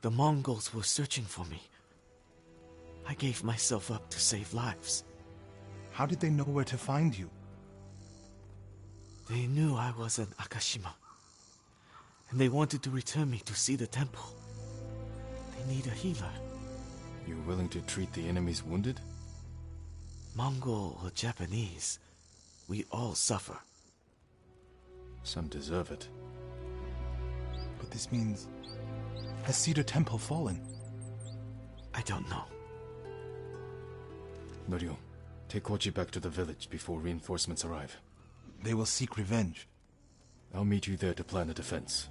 The Mongols were searching for me. I gave myself up to save lives. How did they know where to find you? They knew I was an Akashima, and they wanted to return me to see the temple. They need a healer. You're willing to treat the enemy's wounded? Mongol or Japanese, we all suffer. Some deserve it. But this means... has Cedar Temple fallen? I don't know. Norio, take Kochi back to the village before reinforcements arrive. They will seek revenge. I'll meet you there to plan a defense.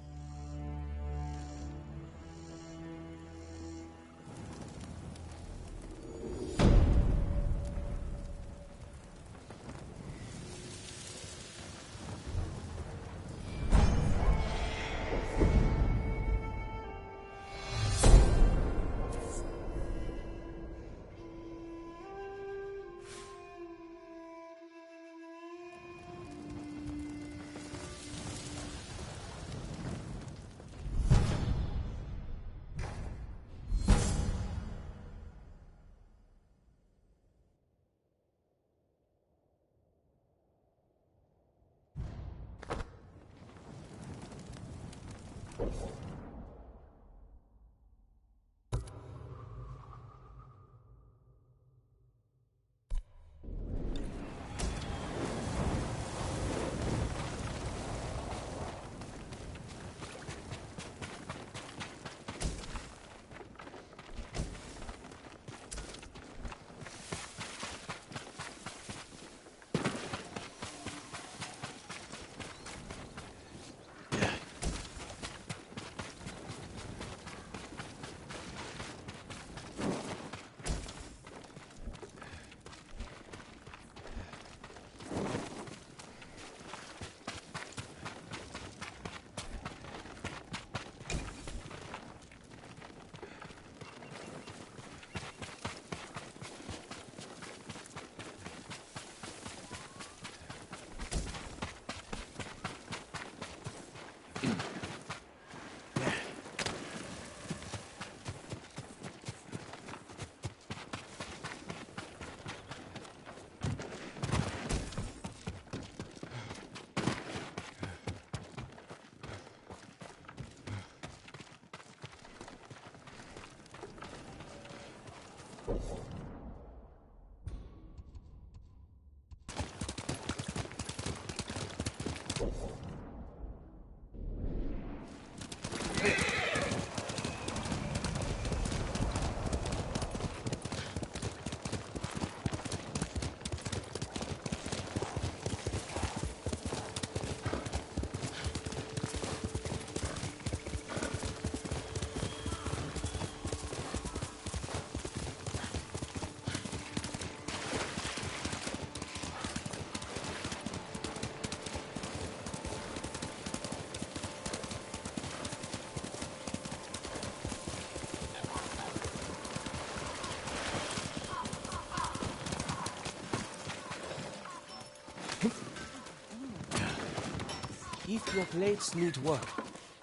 If your blades need work,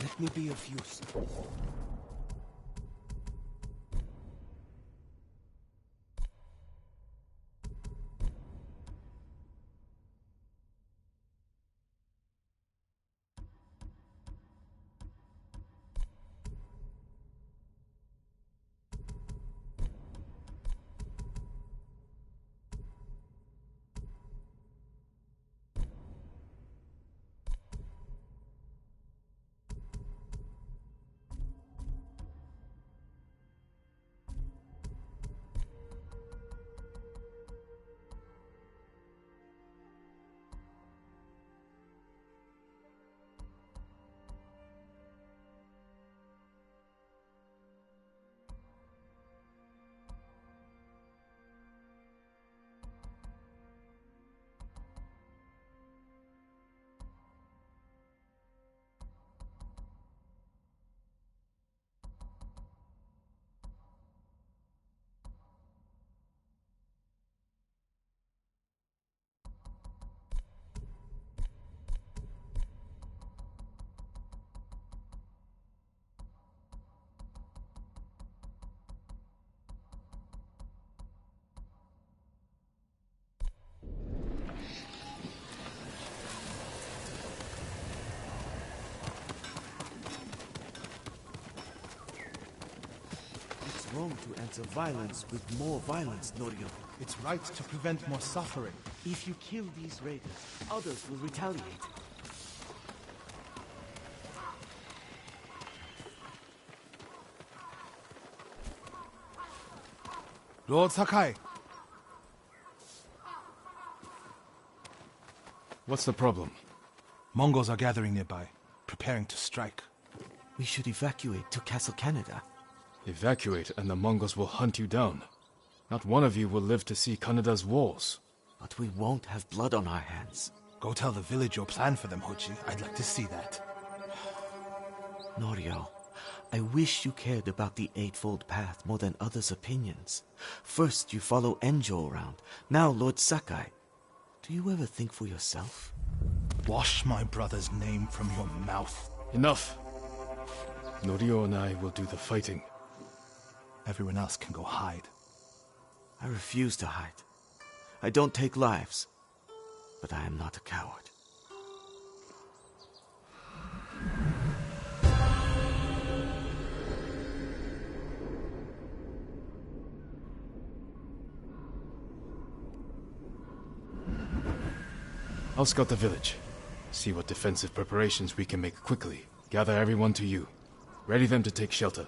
let me be of use. wrong to answer violence with more violence, Norio. It's right to prevent more suffering. If you kill these raiders, others will retaliate. Lord Sakai, What's the problem? Mongols are gathering nearby, preparing to strike. We should evacuate to Castle Canada. Evacuate and the Mongols will hunt you down. Not one of you will live to see Kanada's walls. But we won't have blood on our hands. Go tell the village your plan for them, Hochi. I'd like to see that. Norio, I wish you cared about the Eightfold Path more than others' opinions. First you follow Enjo around, now Lord Sakai. Do you ever think for yourself? Wash my brother's name from your mouth. Enough! Norio and I will do the fighting. Everyone else can go hide. I refuse to hide. I don't take lives, but I am not a coward. I'll scout the village. See what defensive preparations we can make quickly. Gather everyone to you. Ready them to take shelter.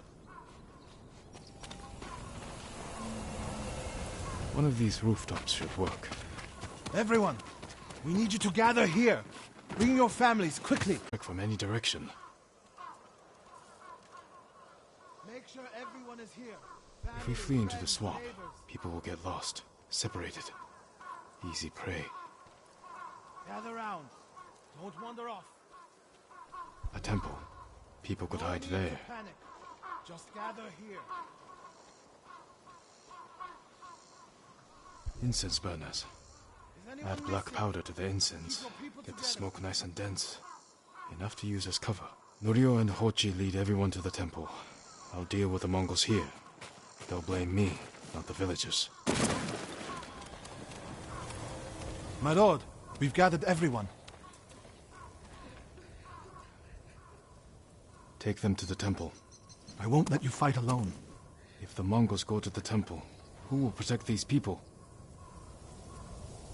One of these rooftops should work. Everyone, we need you to gather here. Bring your families, quickly. Work from any direction. Make sure everyone is here. If we flee into the swamp, people will get lost, separated. Easy prey. Gather round. Don't wander off. A temple. People could hide No need there. to panic. Just gather here. Incense burners. Is anyone Add black missing? powder to the incense. Keep your people Get the together. smoke nice and dense. Enough to use as cover. Norio and Hochi lead everyone to the temple. I'll deal with the Mongols here. They'll blame me, not the villagers. My lord, we've gathered everyone. Take them to the temple. I won't let you fight alone. If the Mongols go to the temple, who will protect these people?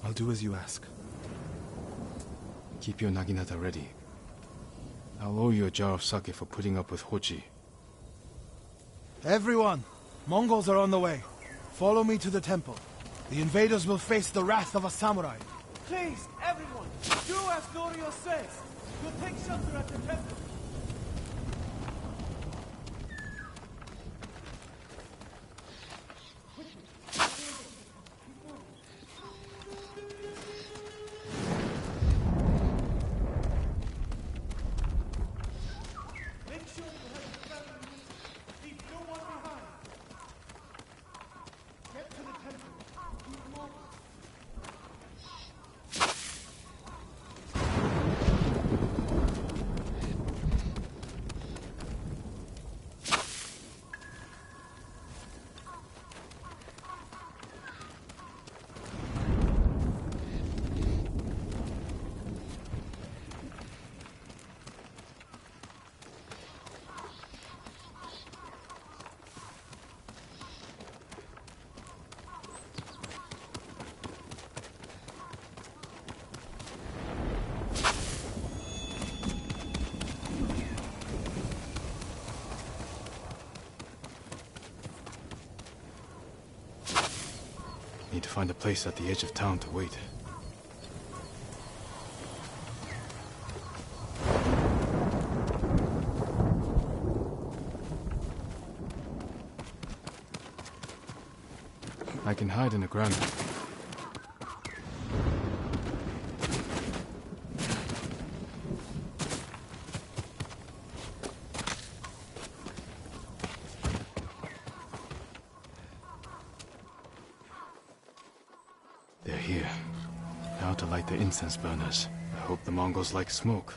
I'll do as you ask. Keep your naginata ready. I'll owe you a jar of sake for putting up with Hochi. Everyone, Mongols are on the way. Follow me to the temple. The invaders will face the wrath of a samurai. Please, everyone, do as Norio says. You'll take shelter at the temple. Make sure you have the family. Leave no one behind. Get to the temple. Keep moving. Need to find a place at the edge of town to wait. I can hide in the ground. They're here. Now to light the incense burners. I hope the Mongols like smoke.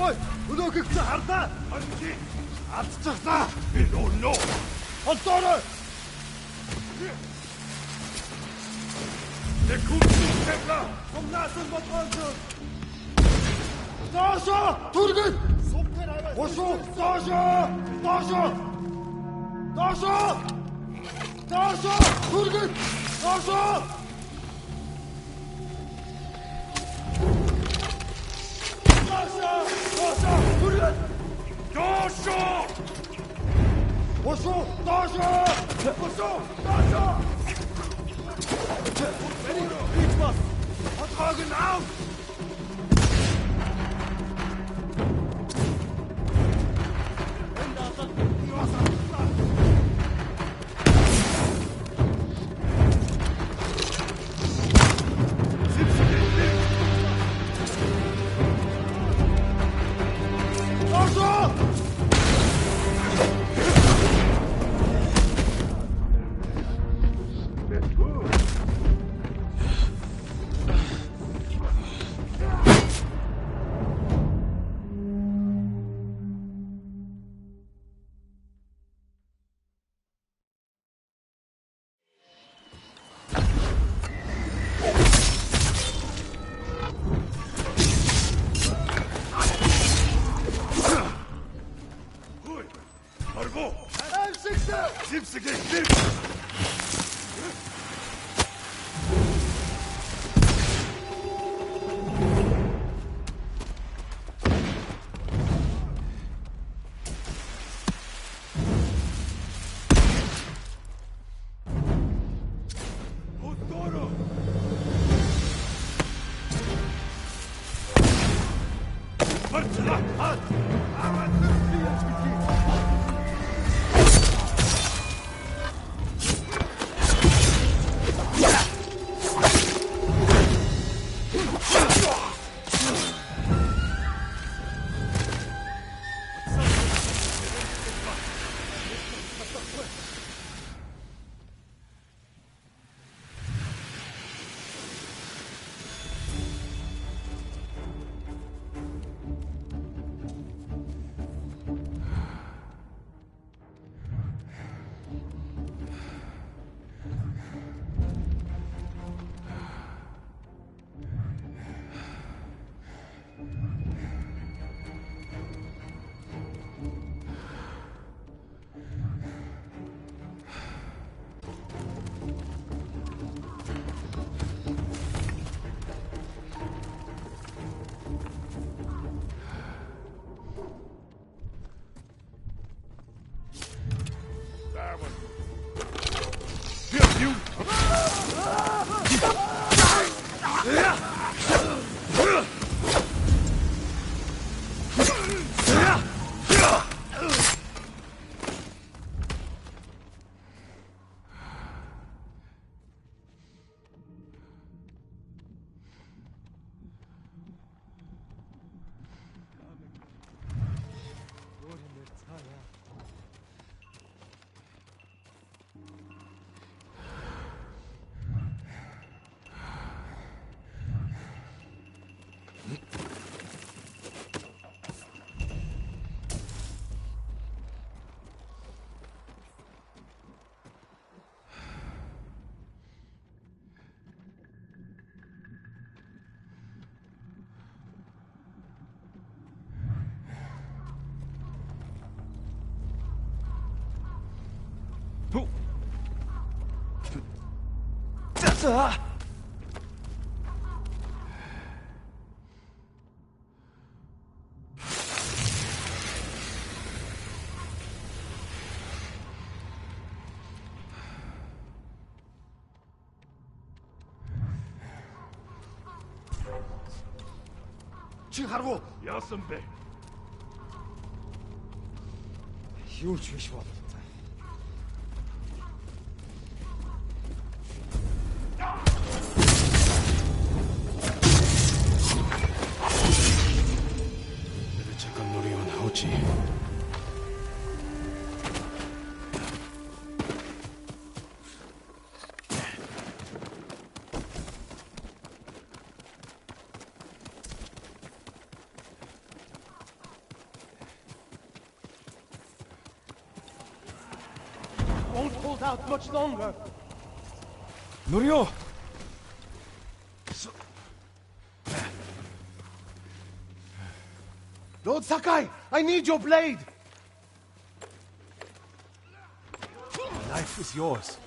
Ой, өнөөгч харлаа. Алдчихлаа. Би өнөө. Олдорой. Тэкүлээ. Комнатын бодлоо. Доошо! Түргэн! Ошо! Доошо! Доошо! Доошо! Доошо! Түргэн! Доошо! Доошо! Доошо! Түргэн! Доошо! Ошо! Доошо! Ошо! Доошо! Reach us! Vertragen auf! Чи харгу Яасан бэ? юу ч биш болов. Better check on Norio and Hochi. won't hold out much longer. Norio! Lord Sakai, I need your blade! My life is yours.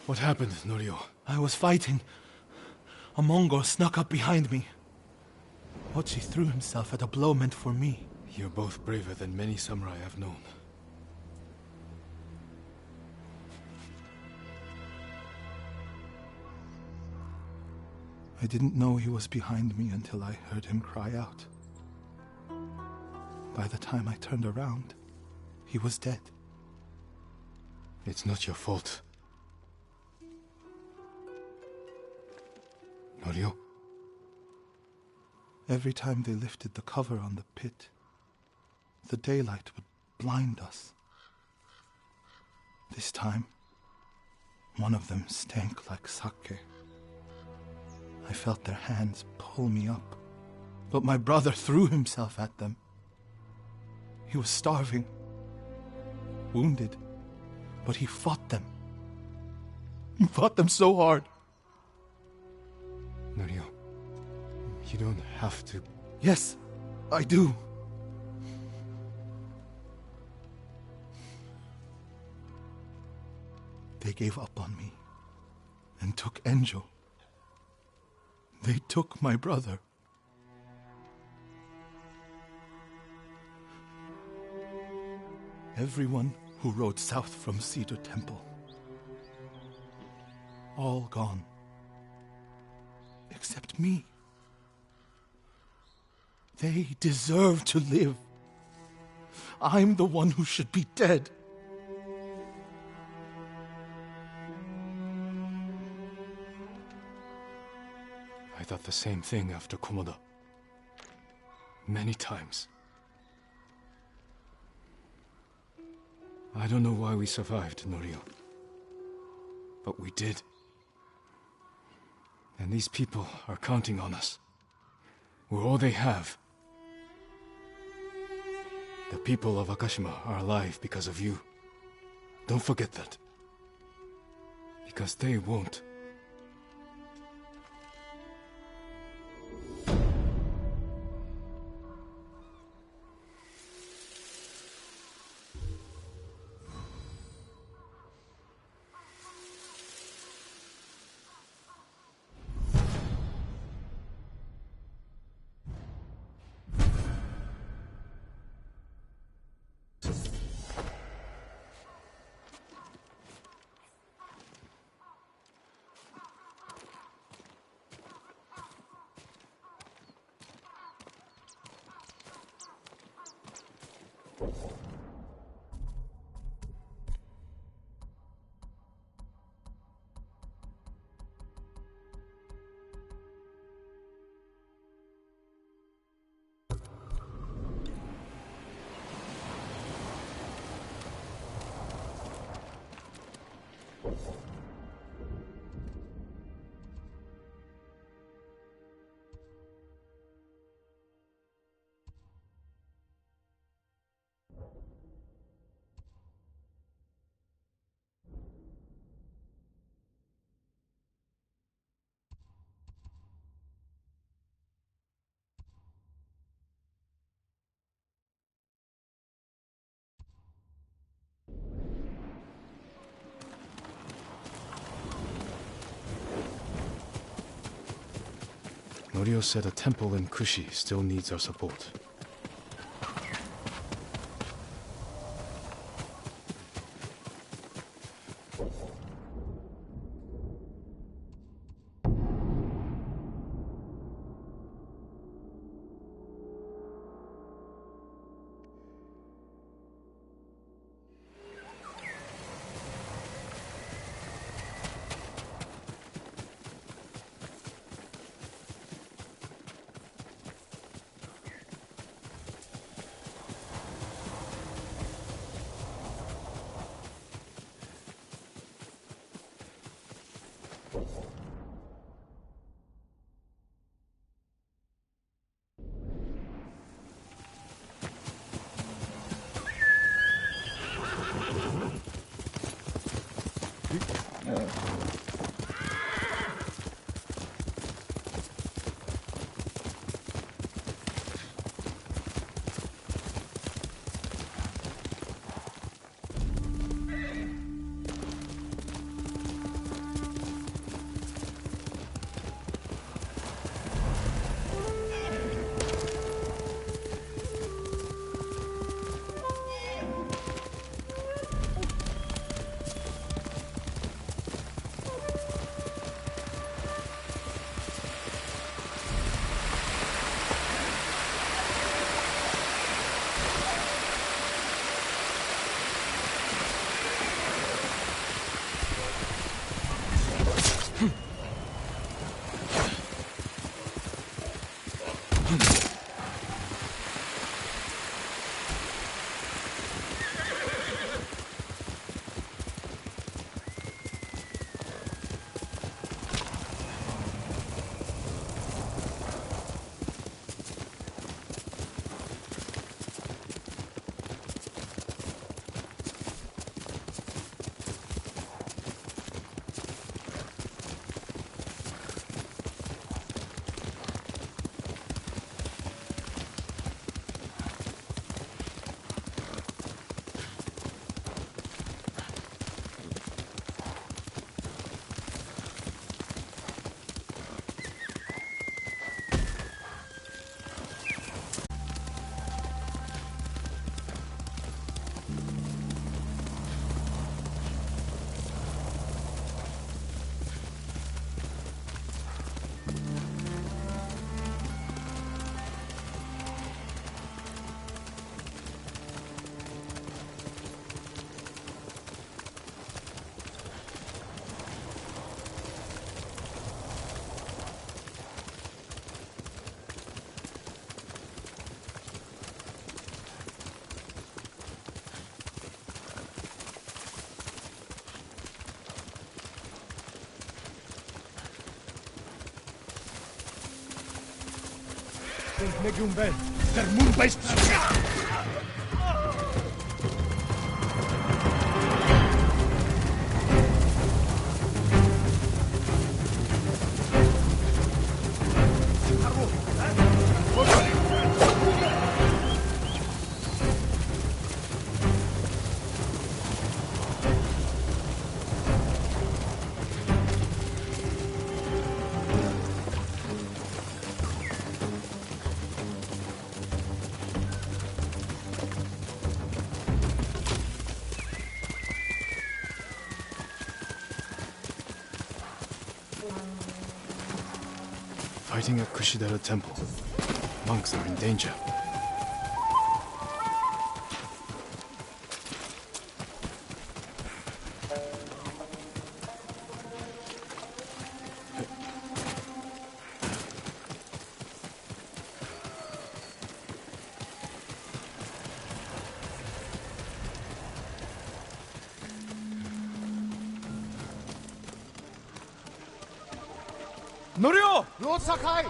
What happened, Norio? I was fighting. A Mongol snuck up behind me. Hochi threw himself at a blow meant for me. You're both braver than many samurai I've known. I didn't know he was behind me until I heard him cry out. By the time I turned around, he was dead. It's not your fault. Norio? Every time they lifted the cover on the pit, the daylight would blind us. This time, one of them stank like sake. I felt their hands pull me up, but my brother threw himself at them. He was starving, wounded, but he fought them. He fought them so hard. Norio, you don't have to... Yes, I do. They gave up on me and took Enjo. They took my brother. Everyone who rode south from Cedar Temple. All gone. Except me. They deserve to live. I'm the one who should be dead. I thought the same thing after Komoda. Many times. I don't know why we survived, Norio. But we did. And these people are counting on us. We're all they have. The people of Akashima are alive because of you. Don't forget that. Because they won't. Norio said a temple in Kushi still needs our support. Megumbel, der Moonbase. Fighting at Kushidera Temple. Monks are in danger. Norio! Lord Sakai!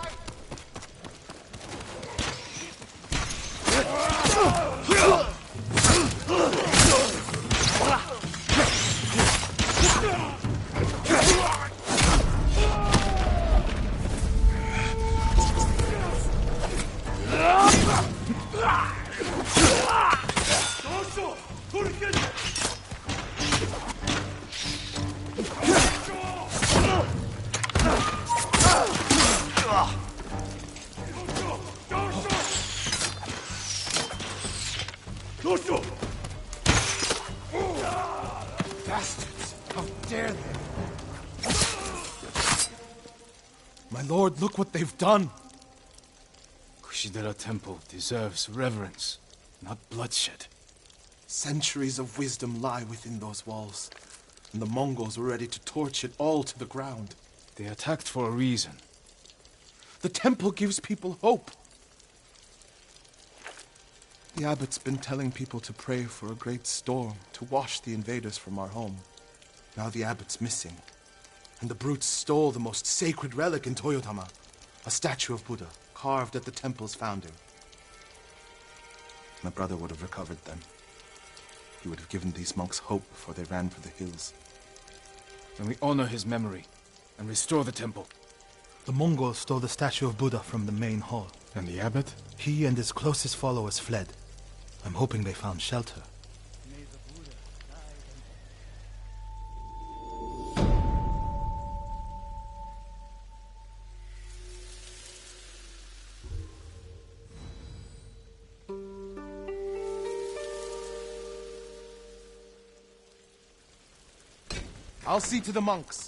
Bastards! How dare they! My lord, look what they've done! Kushidera Temple deserves reverence, not bloodshed. Centuries of wisdom lie within those walls, and the Mongols were ready to torch it all to the ground. They attacked for a reason. The temple gives people hope. The abbot's been telling people to pray for a great storm to wash the invaders from our home. Now the abbot's missing, and the brutes stole the most sacred relic in Toyotama, a statue of Buddha carved at the temple's founding. My brother would have recovered them. He would have given these monks hope before they ran for the hills. Then we honor his memory and restore the temple. The Mongols stole the statue of Buddha from the main hall. And the abbot? He and his closest followers fled. I'm hoping they found shelter. I'll see to the monks.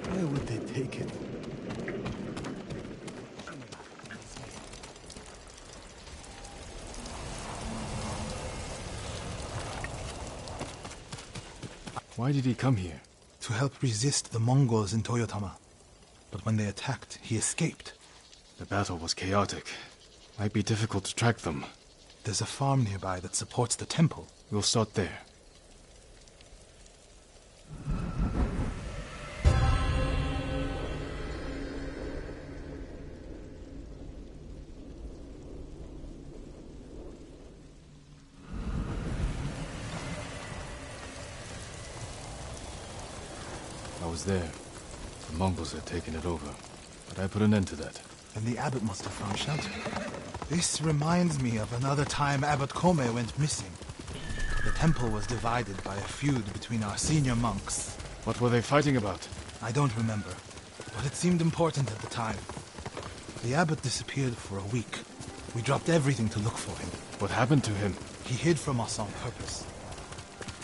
Where would they take it? Why did he come here? To help resist the Mongols in Toyotama. But when they attacked, he escaped. The battle was chaotic. Might be difficult to track them. There's a farm nearby that supports the temple. We'll start there. I was there. The Mongols had taken it over, but I put an end to that. And the abbot must have found shelter. This reminds me of another time Abbot Kome went missing. The temple was divided by a feud between our senior monks. What were they fighting about? I don't remember, but it seemed important at the time. The abbot disappeared for a week. We dropped everything to look for him. What happened to him? He hid from us on purpose.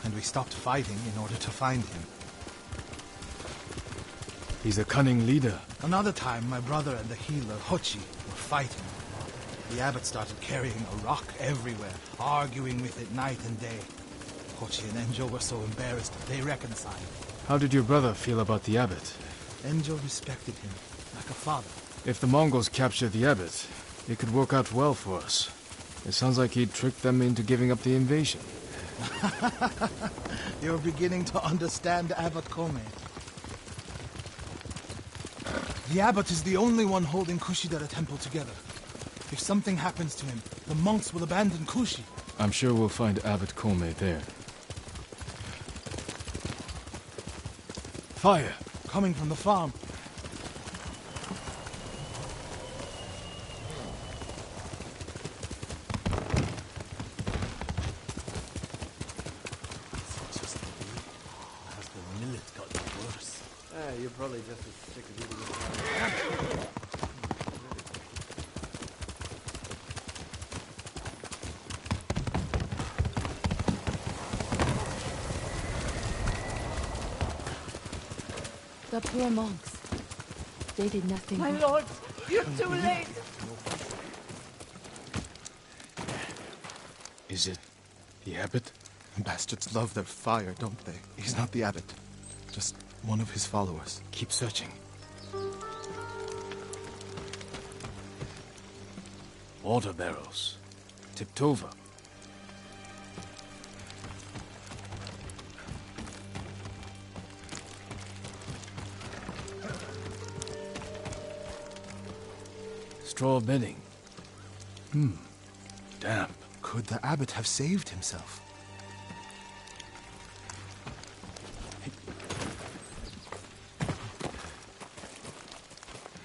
And we stopped fighting in order to find him. He's a cunning leader. Another time, my brother and the healer, Hochi, were fighting. The abbot started carrying a rock everywhere, arguing with it night and day. Hochi and Enjo were so embarrassed that they reconciled. How did your brother feel about the abbot? Enjo respected him, like a father. If the Mongols capture the abbot, it could work out well for us. It sounds like he'd tricked them into giving up the invasion. You're beginning to understand Abbot Kome. The abbot is the only one holding Kushidera Temple together. If something happens to him, the monks will abandon Kushi. I'm sure we'll find Abbot Kome there. Fire! Coming from the farm. You're probably just as sick of eating it. The poor monks. They did nothing. My lord, you're too late. Is it the abbot? Bastards love their fire, don't they? He's not the abbot. Just One of his followers. Keep searching. Water barrels. Tipped over. Straw bedding. Damp. Could the abbot have saved himself?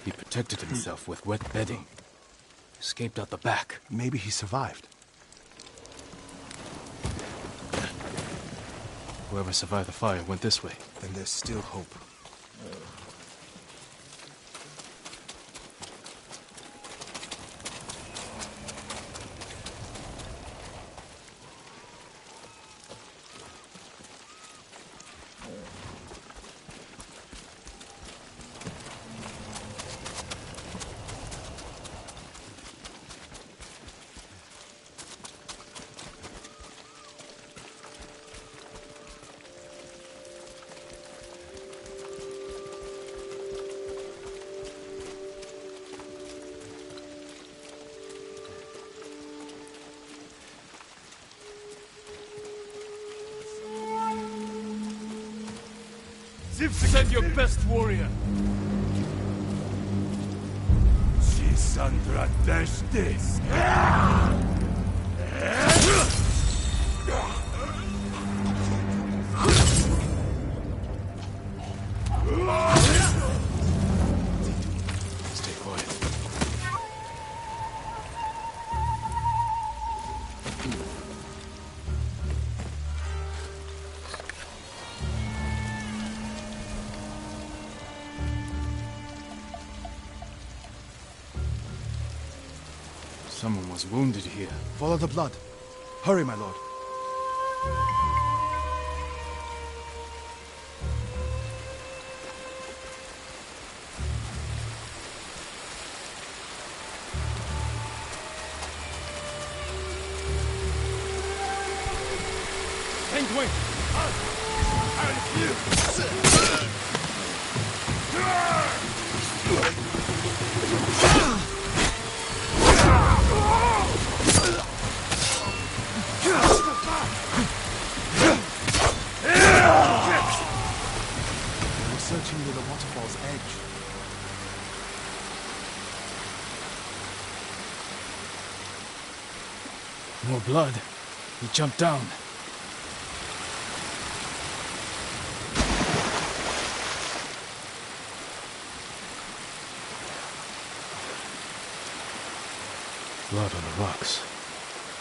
He protected himself with wet bedding. Escaped out the back. Maybe he survived. Whoever survived the fire went this way. Then there's still hope. Send your best warrior. Chisandra Deshtis. Stay quiet. Someone was wounded here. Follow the blood. Hurry, my lord. Searching near the waterfall's edge. More blood. He jumped down. Blood on the rocks.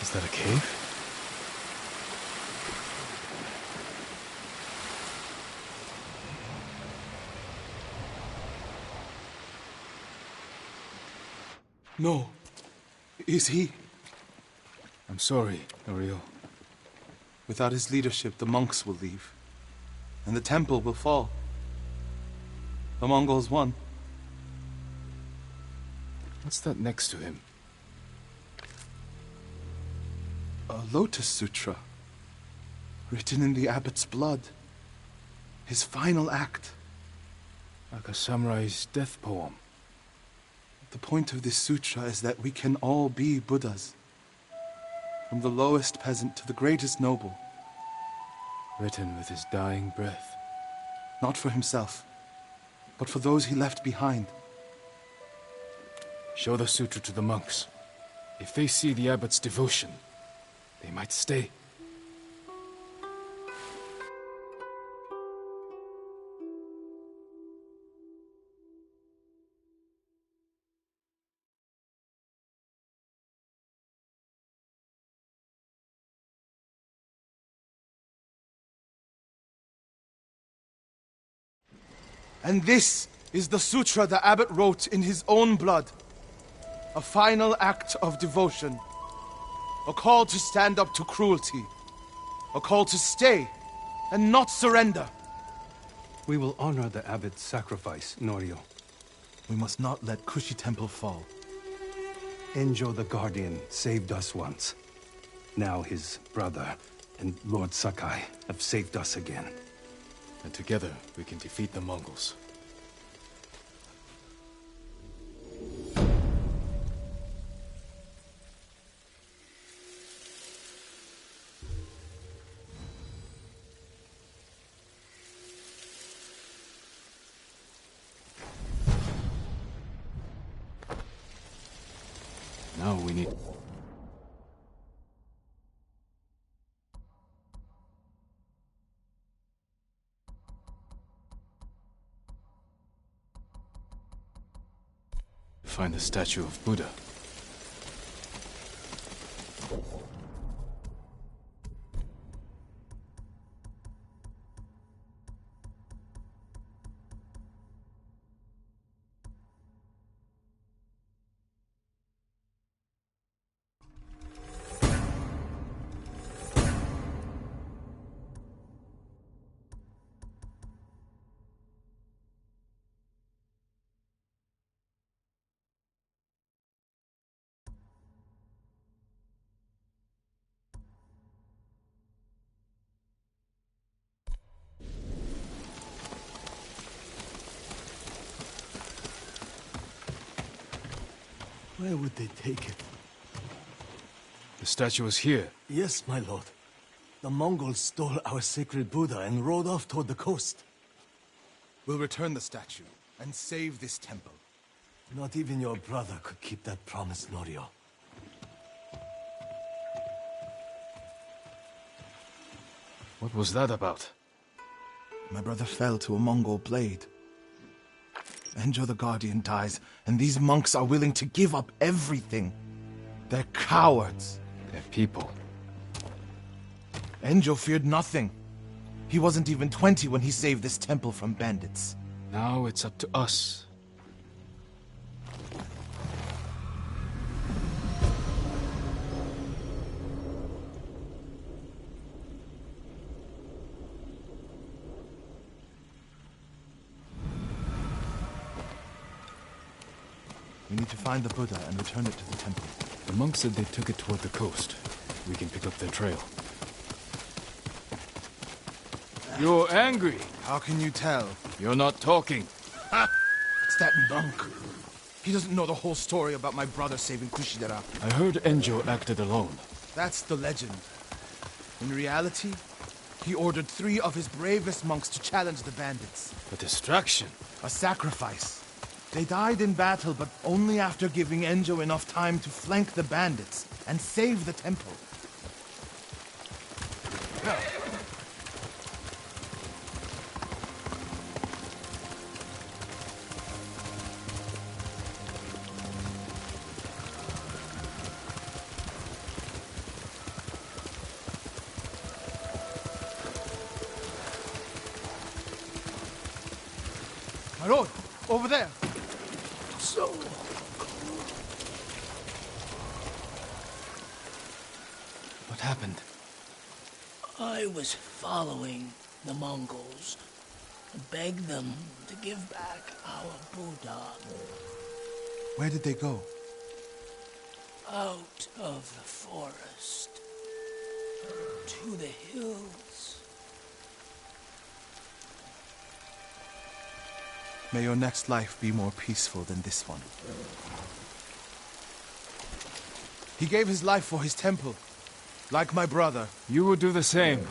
Is that a cave? No. Is he? I'm sorry, Norio. Without his leadership, the monks will leave. And the temple will fall. The Mongols won. What's that next to him? A Lotus Sutra. Written in the abbot's blood. His final act. Like a samurai's death poem. The point of this sutra is that we can all be Buddhas. From the lowest peasant to the greatest noble. Written with his dying breath. Not for himself, but for those he left behind. Show the sutra to the monks. If they see the abbot's devotion, they might stay. And this is the sutra the abbot wrote in his own blood. A final act of devotion. A call to stand up to cruelty. A call to stay and not surrender. We will honor the abbot's sacrifice, Norio. We must not let Kushi Temple fall. Enjo the Guardian saved us once. Now his brother and Lord Sakai have saved us again. and together we can defeat the Mongols. Now we need... find the statue of Buddha. Where would they take it? The statue is here. Yes, my lord. The Mongols stole our sacred Buddha and rode off toward the coast. We'll return the statue and save this temple. Not even your brother could keep that promise, Norio. What was that about? My brother fell to a Mongol blade. Enjo the Guardian dies, and these monks are willing to give up everything. They're cowards. They're people. Enjo feared nothing. He wasn't even 20 when he saved this temple from bandits. Now it's up to us. We need to find the Buddha and return it to the temple. The monks said they took it toward the coast. We can pick up their trail. You're angry. How can you tell? You're not talking. It's that monk. He doesn't know the whole story about my brother saving Kushidera. I heard Enjo acted alone. That's the legend. In reality, he ordered 3 of his bravest monks to challenge the bandits. A distraction. A sacrifice. They died in battle, but only after giving Enjo enough time to flank the bandits and save the temple. My lord, over there. So... What happened? I was following the Mongols to beg them to give back our Buddha. Where did they go? Out of the forest. To the hills. May your next life be more peaceful than this one. He gave his life for his temple. Like my brother. You would do the same.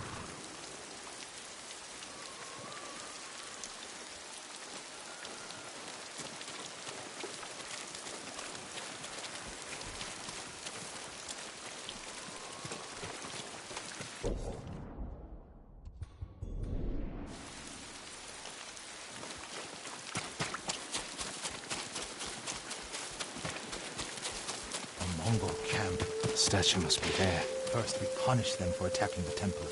A Mongol camp. The statue must be there. First, we punish them for attacking the temple.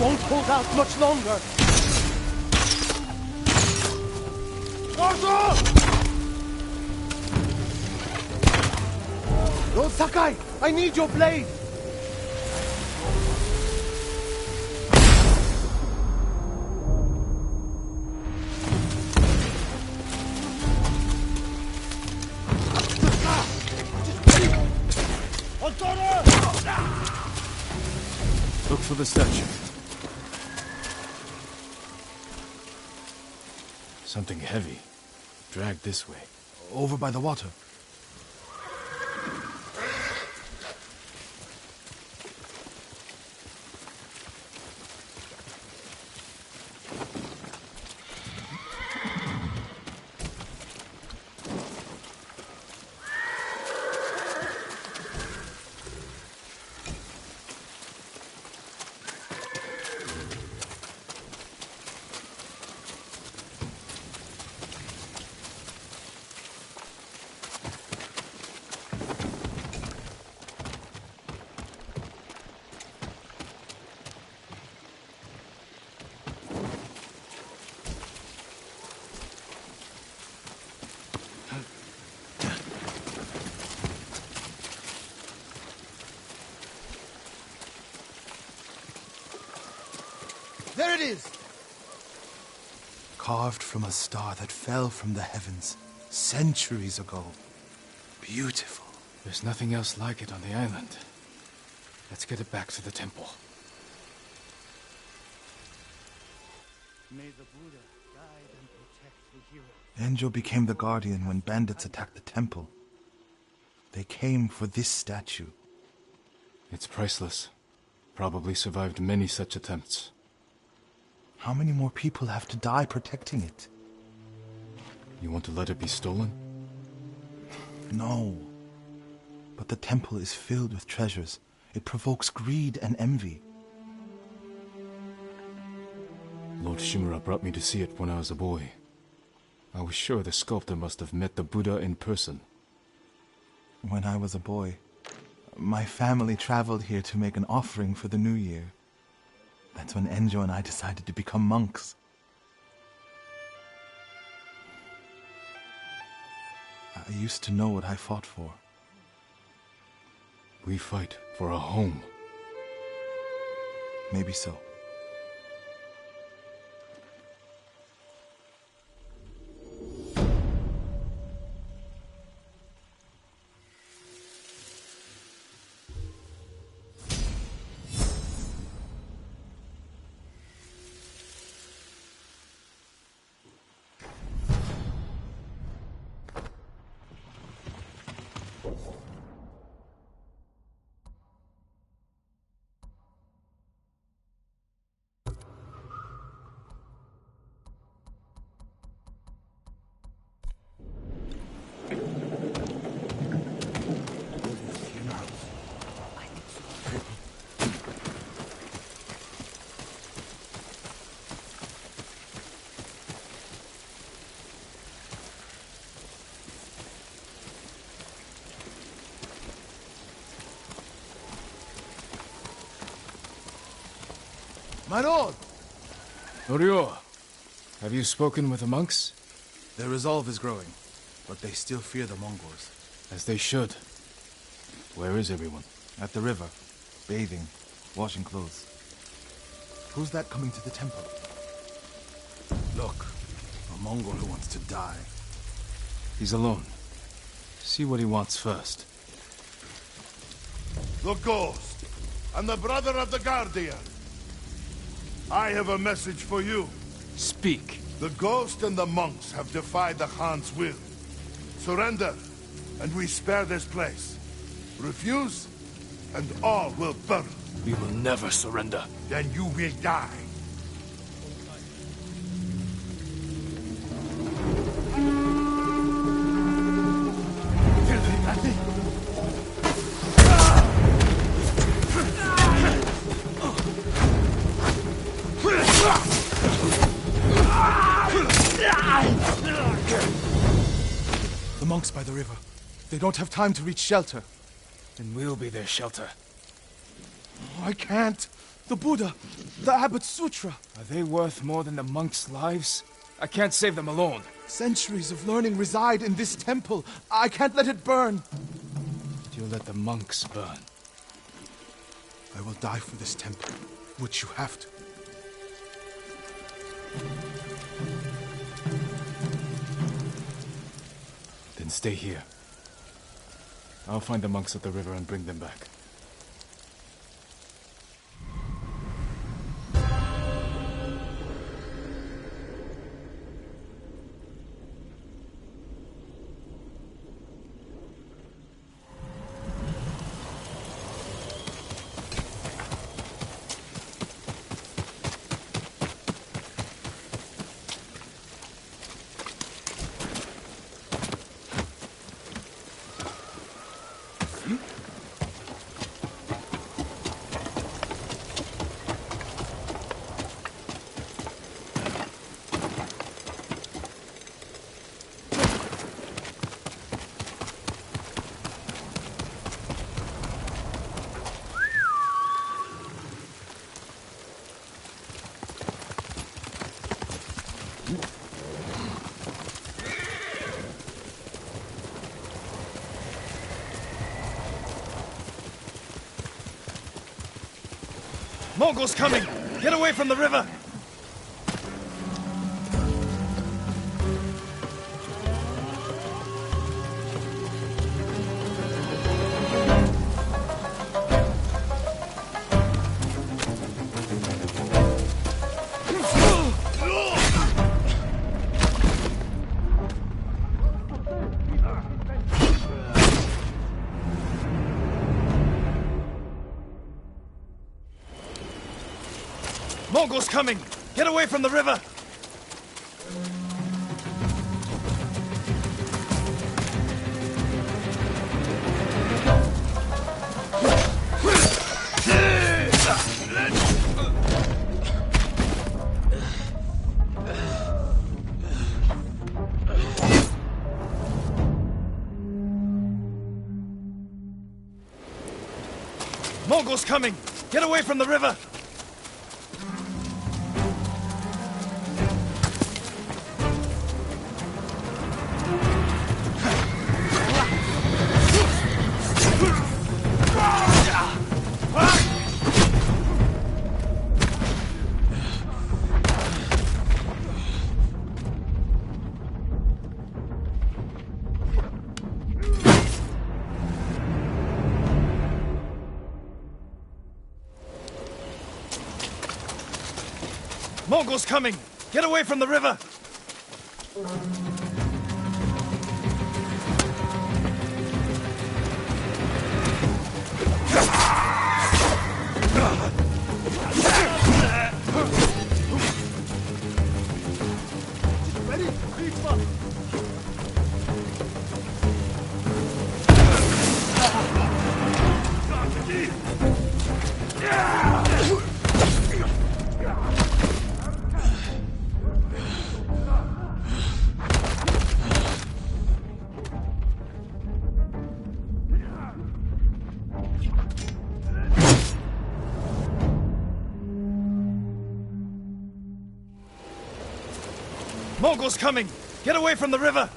Won't hold out much longer. Lord Sakai, I need your blade. Look for the statue. Something heavy. Dragged this way. Over by the water. There it is! Carved from a star that fell from the heavens centuries ago. Beautiful. There's nothing else like it on the island. Let's get it back to the temple. May the Buddha guide and protect the hero. Enjo became the guardian when bandits attacked the temple. They came for this statue. It's priceless. Probably survived many such attempts. How many more people have to die protecting it? You want to let it be stolen? No. But the temple is filled with treasures. It provokes greed and envy. Lord Shimura brought me to see it when I was a boy. I was sure the sculptor must have met the Buddha in person. When I was a boy, my family traveled here to make an offering for the new year. That's when Enjo and I decided to become monks. I used to know what I fought for. We fight for a home. Maybe so. My lord! Norio, have you spoken with the monks? Their resolve is growing, but they still fear the Mongols. As they should. Where is everyone? At the river, bathing, washing clothes. Who's that coming to the temple? Look, a Mongol who wants to die. He's alone. See what he wants first. The ghost, and the brother of the Guardian. I have a message for you. Speak. The ghost and the monks have defied the Khan's will. Surrender, and we spare this place. Refuse, and all will burn. We will never surrender. Then you will die. The monks by the river. They don't have time to reach shelter. And we'll be their shelter. Oh, I can't. The Buddha, the Abbot's Sutra. Are they worth more than the monks' lives? I can't save them alone. Centuries of learning reside in this temple. I can't let it burn. But you'll let the monks burn. I will die for this temple, which you have to. Then stay here. I'll find the monks at the river and bring them back. Mongols coming! Get away from the river! Mongols coming! Get away from the river! Mongols coming! Get away from the river! Mongols coming! Get away from the river! Mongols coming! Get away from the river!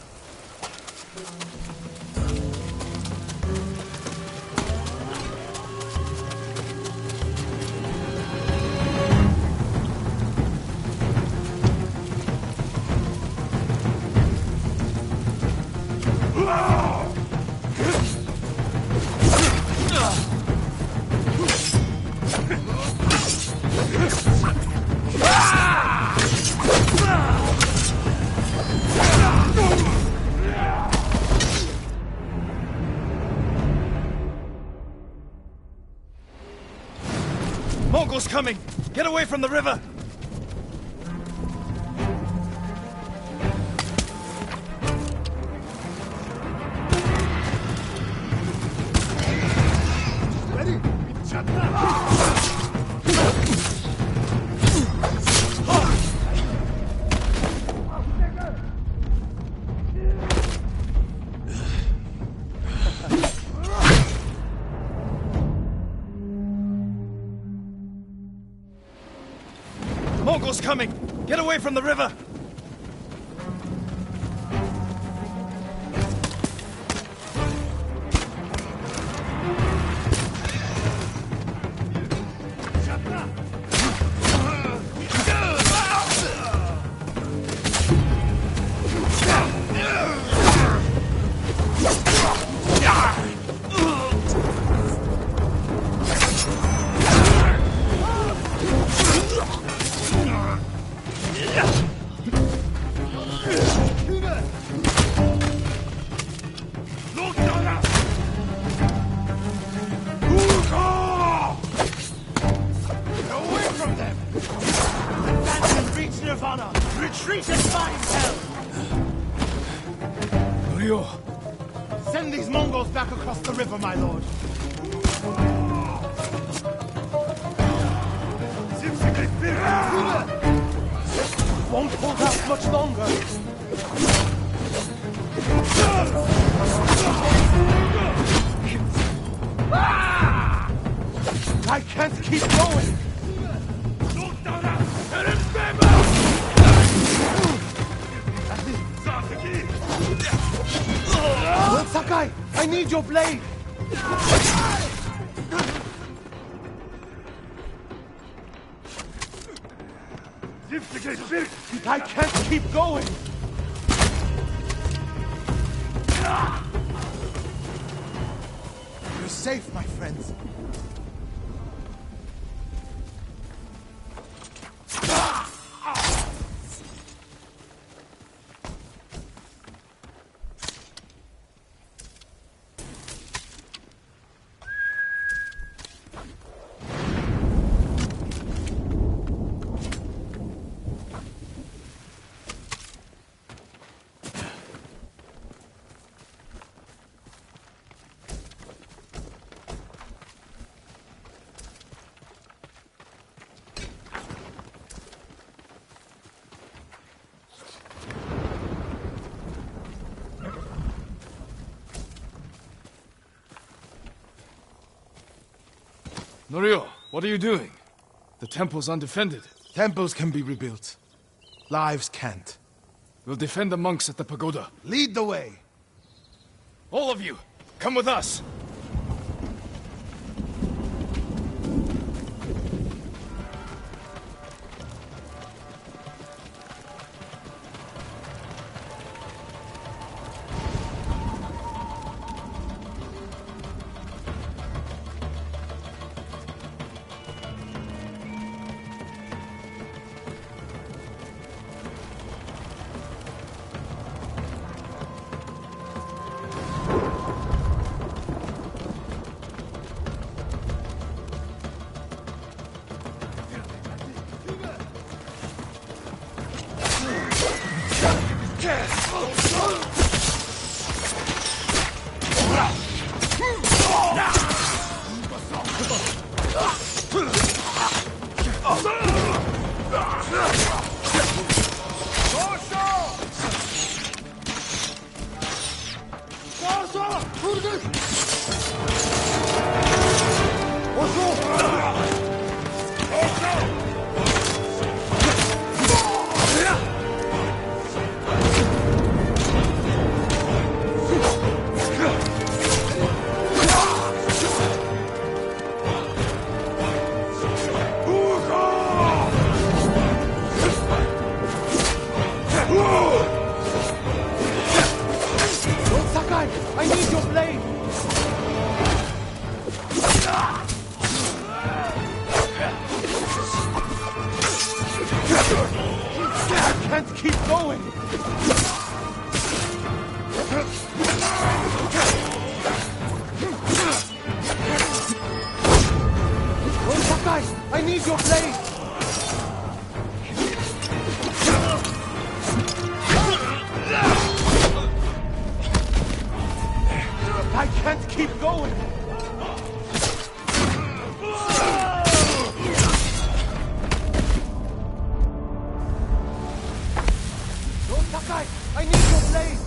coming! Get away from the river! Mongols coming! Get away from the river! Retreat and find help! Ryo! Send these Mongols back across the river, my lord. Won't hold out much longer. I can't keep going. Lord Sakai, I need your blade. I can't keep going. You're safe, my friends. Norio, what are you doing? The temple's undefended. Temples can be rebuilt. Lives can't. We'll defend the monks at the pagoda. Lead the way. All of you, come with us. need your blade! I can't keep going! Lord Sakai, I need your blade!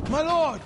My lord!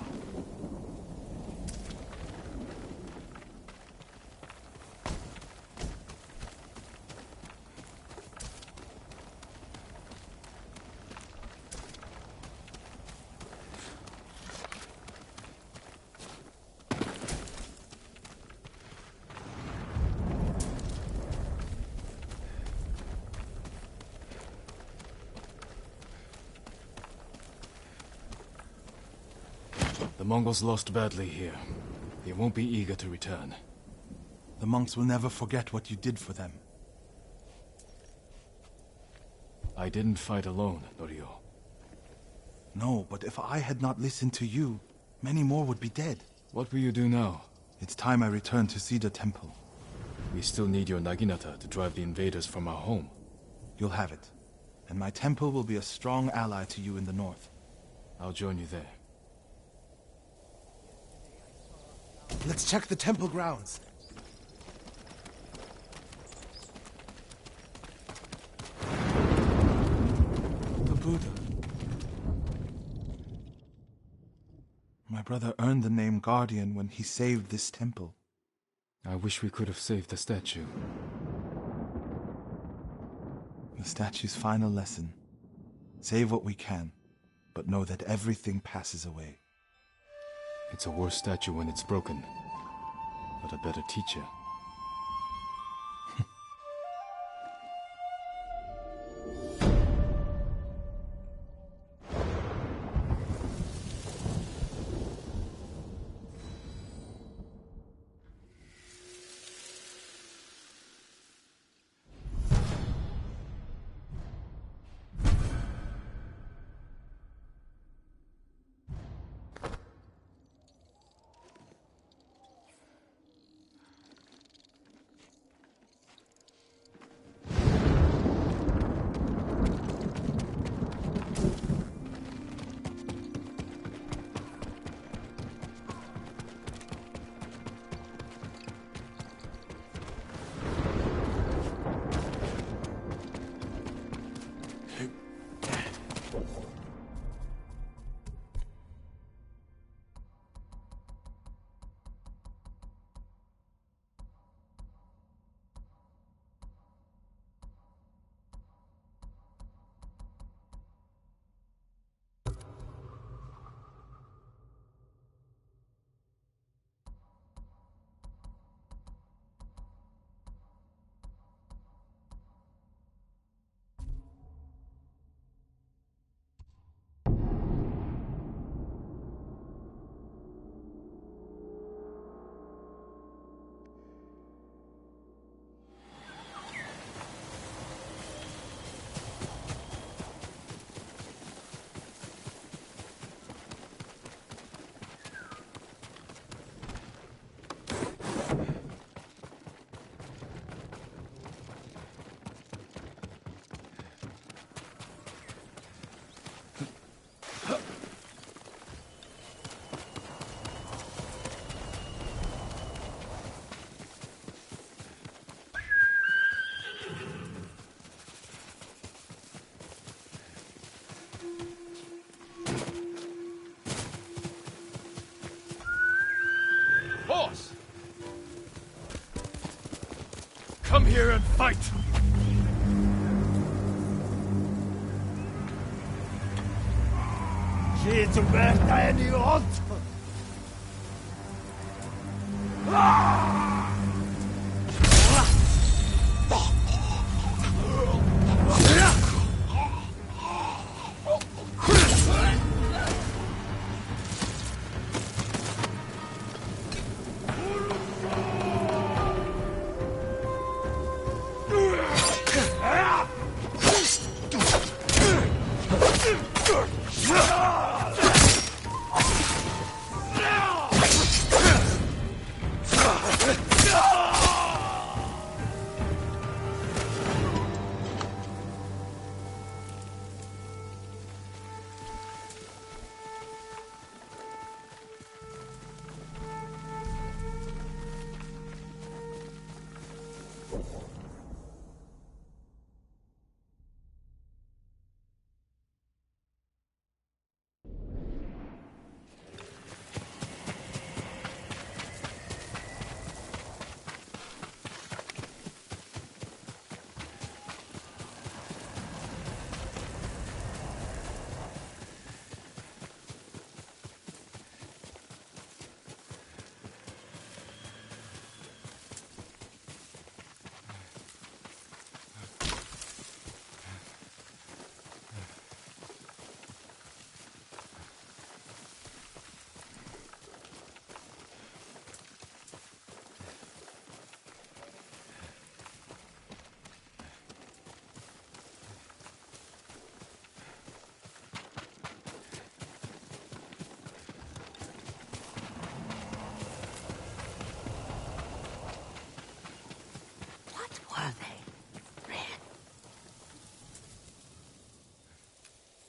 The Mongols lost badly here. They won't be eager to return. The monks will never forget what you did for them. I didn't fight alone, Norio. No, but if I had not listened to you, many more would be dead. What will you do now? It's time I return to Cedar Temple. We still need your Naginata to drive the invaders from our home. You'll have it. And my temple will be a strong ally to you in the north. I'll join you there. Let's check the temple grounds. The Buddha. My brother earned the name Guardian when he saved this temple. I wish we could have saved the statue. The statue's final lesson. Save what we can, but know that everything passes away. It's a worse statue when it's broken, but a better teacher. Horse! Come here and fight! She's värsta idiot!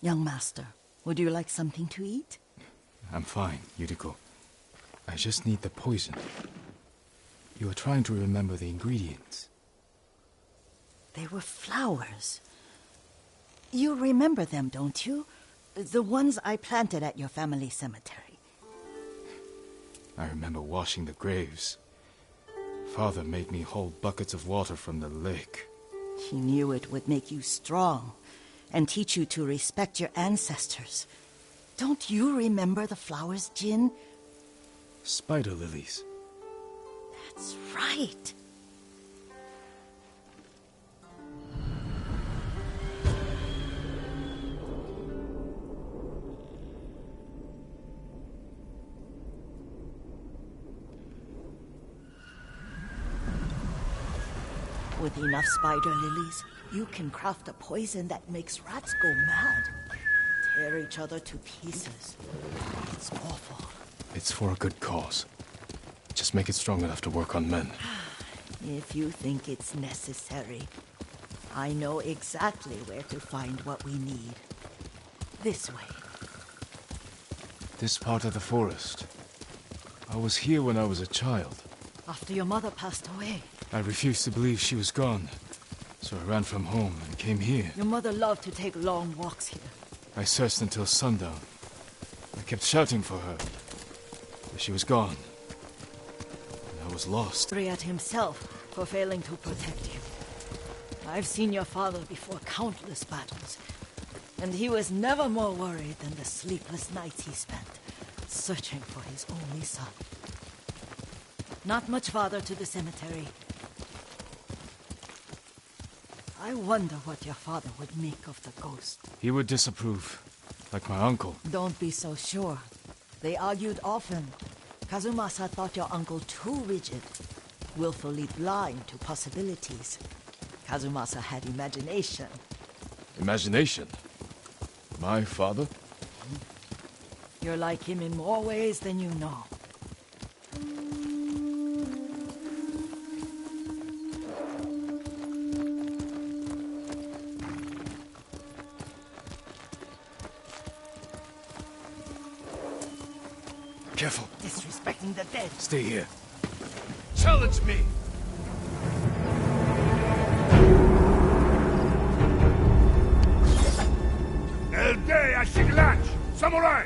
Young master, would you like something to eat? I'm fine, Yuriko. I just need the poison. You are trying to remember the ingredients. They were flowers. You remember them, don't you? The ones I planted at your family cemetery. I remember washing the graves. Father made me hold buckets of water from the lake. He knew it would make you strong and teach you to respect your ancestors. Don't you remember the flowers, Jin? Spider lilies. That's right. With enough spider lilies, you can craft a poison that makes rats go mad. Tear each other to pieces. It's awful. It's for a good cause. Just make it strong enough to work on men. If you think it's necessary, I know exactly where to find what we need. This way. This part of the forest. I was here when I was a child. After your mother passed away. I refused to believe she was gone, so I ran from home and came here. Your mother loved to take long walks here. I searched until sundown. I kept shouting for her, but she was gone. And I was lost. Angry at himself for failing to protect you. I've seen your father before countless battles, and he was never more worried than the sleepless nights he spent searching for his only son. Not much farther to the cemetery. I wonder what your father would make of the ghost. He would disapprove, like my uncle. Don't be so sure. They argued often. Kazumasa thought your uncle too rigid, willfully blind to possibilities. Kazumasa had imagination. Imagination? My father? You're like him in more ways than you know. Careful. Disrespecting the dead. Stay here. Challenge me! El Day Ashiglanch! Samurai!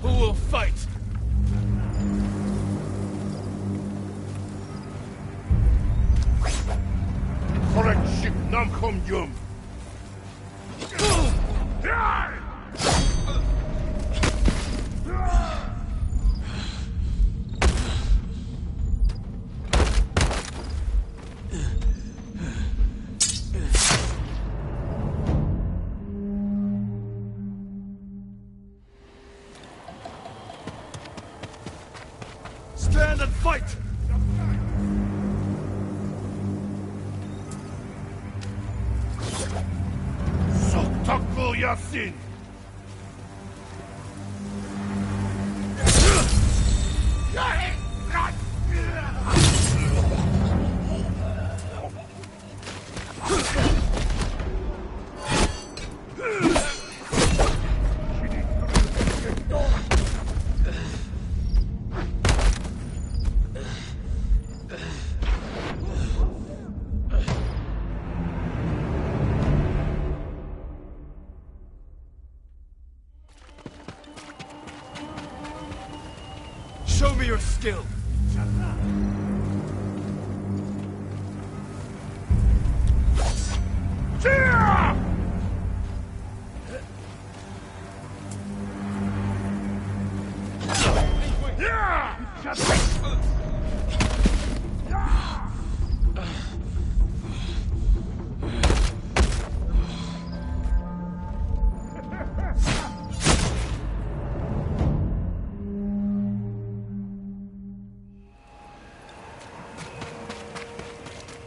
Who will fight? Correct ship Namkom Yum! Stand and fight! Soktakul Yasin! Show me your skill!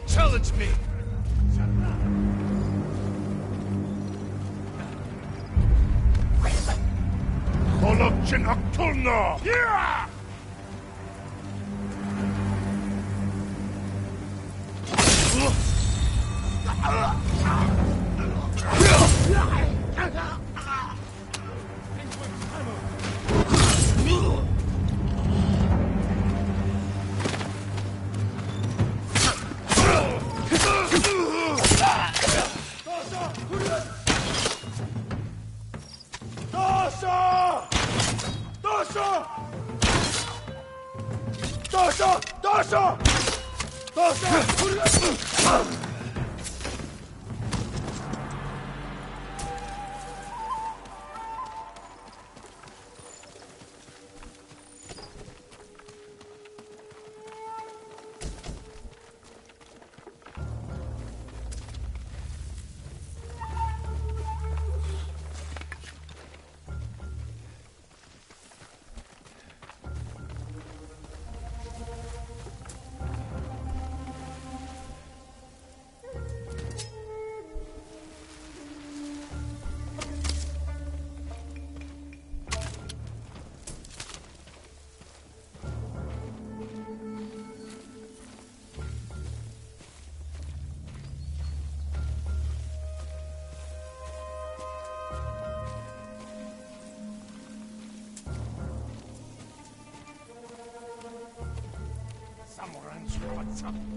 Challenge me! Holokchin Aktulno! Yeah!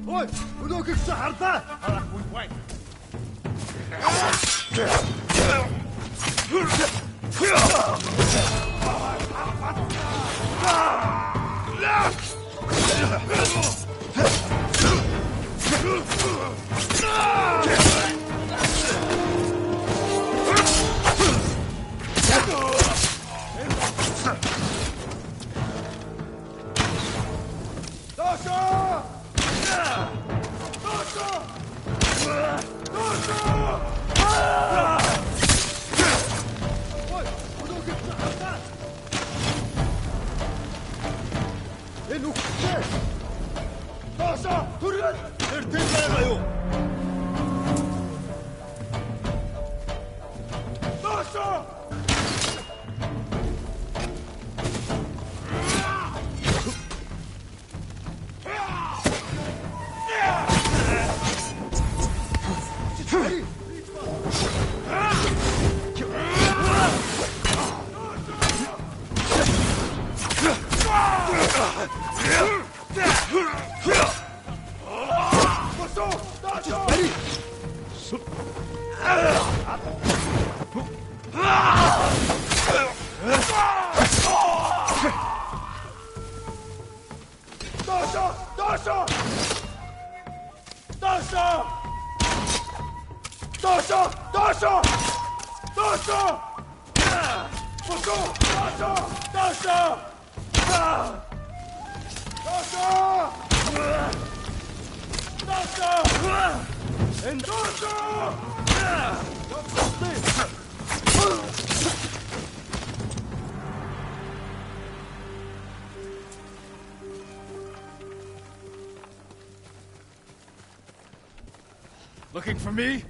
Ой, өнөөхийг чи харлаа. Харахгүй бай. Looking for me?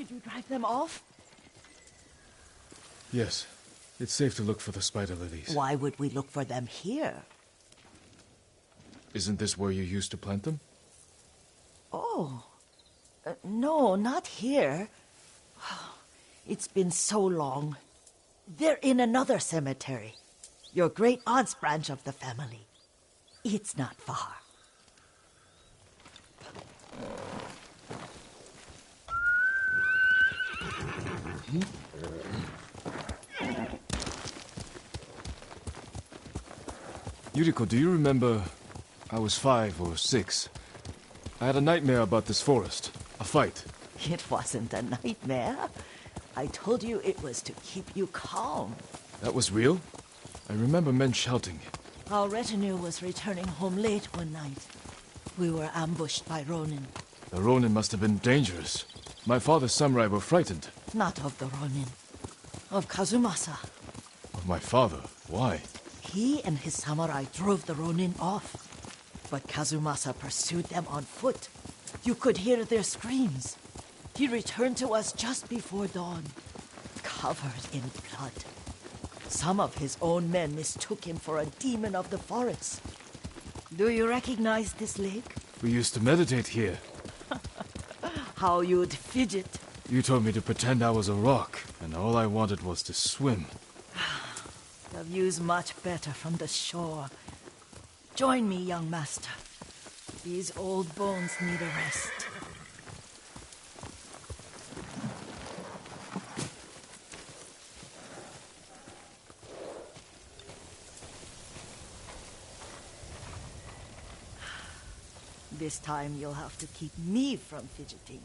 Did you drive them off? Yes. It's safe to look for the spider lilies. Why would we look for them here? Isn't this where you used to plant them? Oh. No, not here. It's been so long. They're in another cemetery. Your great-aunt's branch of the family. It's not far. Yuriko, do you remember... I was 5 or 6. I had a nightmare about this forest. A fight. It wasn't a nightmare. I told you it was to keep you calm. That was real? I remember men shouting. Our retinue was returning home late one night. We were ambushed by Ronin. The Ronin must have been dangerous. My father's samurai were frightened. Not of the Ronin. Of Kazumasa. Of my father? Why? He and his samurai drove the Ronin off. But Kazumasa pursued them on foot. You could hear their screams. He returned to us just before dawn, covered in blood. Some of his own men mistook him for a demon of the forest. Do you recognize this lake? We used to meditate here. How you'd fidget. You told me to pretend I was a rock, and all I wanted was to swim. The view's much better from the shore. Join me, young master. These old bones need a rest. This time you'll have to keep me from fidgeting.